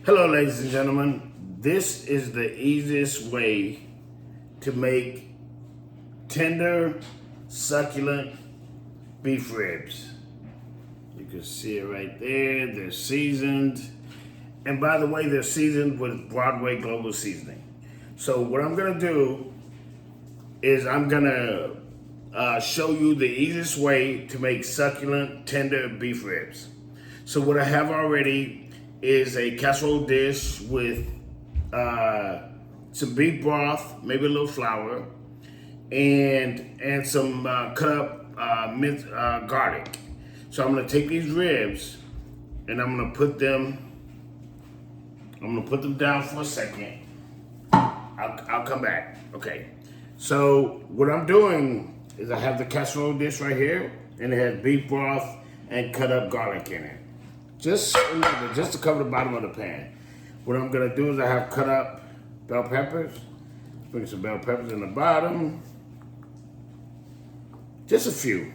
Hello, ladies and gentlemen. This is the easiest way to make tender, succulent beef ribs. You can see it right there. They're seasoned. And by the way, they're seasoned with Broadway Global Seasoning. So what I'm gonna do is I'm gonna show you the easiest way to make succulent, tender beef ribs. So what I have already is a casserole dish with some beef broth, maybe a little flour, and some cut up minced garlic. So I'm gonna take these ribs and I'm gonna put them down for a second. I'll come back. Okay. So what I'm doing is I have the casserole dish right here, and it has beef broth and cut up garlic in it. Just to cover the bottom of the pan. What I'm gonna do is I have cut up bell peppers. Bring some bell peppers in the bottom. Just a few.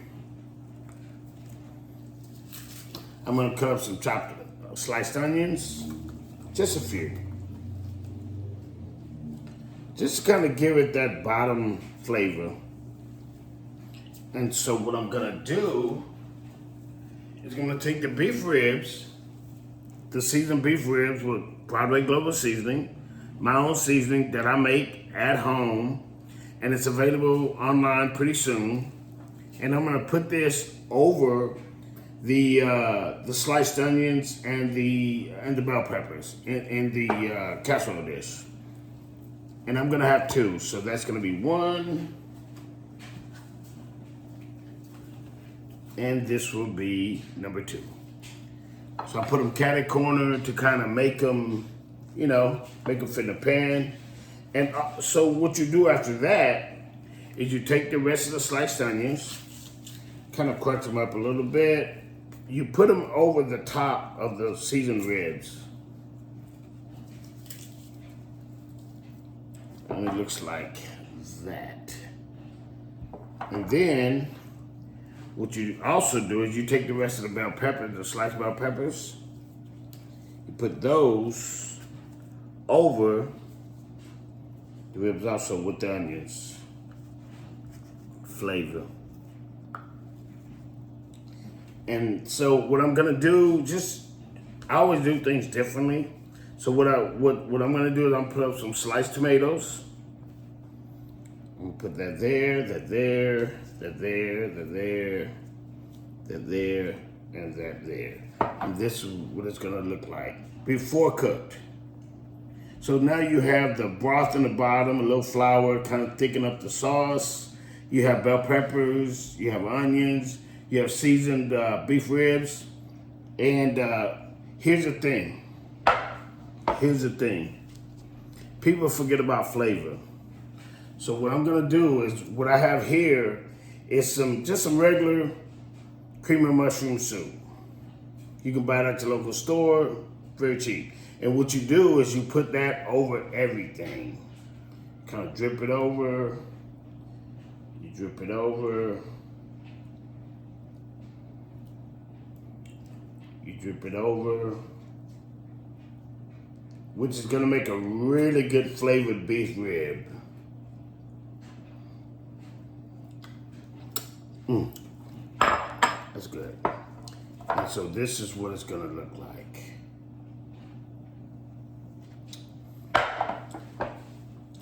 I'm gonna cut up some chopped sliced onions. Just a few. Just to kind of give it that bottom flavor. And so what I'm gonna do is I'm gonna take the beef ribs, the seasoned beef ribs with Broadway Global Seasoning, my own seasoning that I make at home, and it's available online pretty soon. And I'm gonna put this over the sliced onions and the bell peppers in the casserole dish. And I'm gonna have two, so that's gonna be one. And this will be number two. So I put them catty corner to kind of make them, make them fit in the pan. And so what you do after that is you take the rest of the sliced onions, kind of crunch them up a little bit. You put them over the top of the seasoned ribs. And it looks like that. And then what you also do is you take the rest of the bell peppers, the sliced bell peppers, you put those over the ribs also with the onions. Flavor. And so what I'm gonna do, I always do things differently. So what I'm gonna do is I'm put up some sliced tomatoes. I'm gonna put that there, that there, that there, that there, that there, and that there. And this is what it's gonna look like before cooked. So now you have the broth in the bottom, a little flour, kind of thicken up the sauce. You have bell peppers, you have onions, you have seasoned beef ribs. And here's the thing. People forget about flavor. So what I'm gonna do is, what I have here is just some regular cream of mushroom soup. You can buy it at your local store, very cheap. And what you do is you put that over everything. Kind of drip it over. You drip it over. You drip it over. Which is gonna make a really good flavored beef rib. That's good. And so this is what it's gonna look like.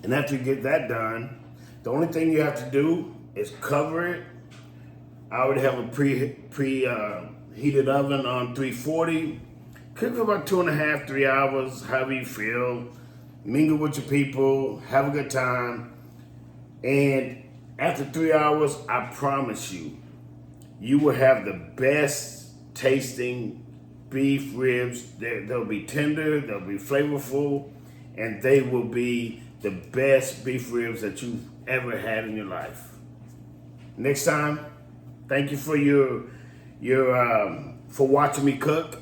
And after you get that done, the only thing you have to do is cover it. I already have a heated oven on 340. Cook for about 2.5, 3 hours, however you feel. Mingle with your people, have a good time. And after 3 hours, I promise you, you will have the best tasting beef ribs. They'll be tender, they'll be flavorful, and they will be the best beef ribs that you've ever had in your life. Next time, thank you for for watching me cook.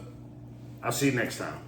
I'll see you next time.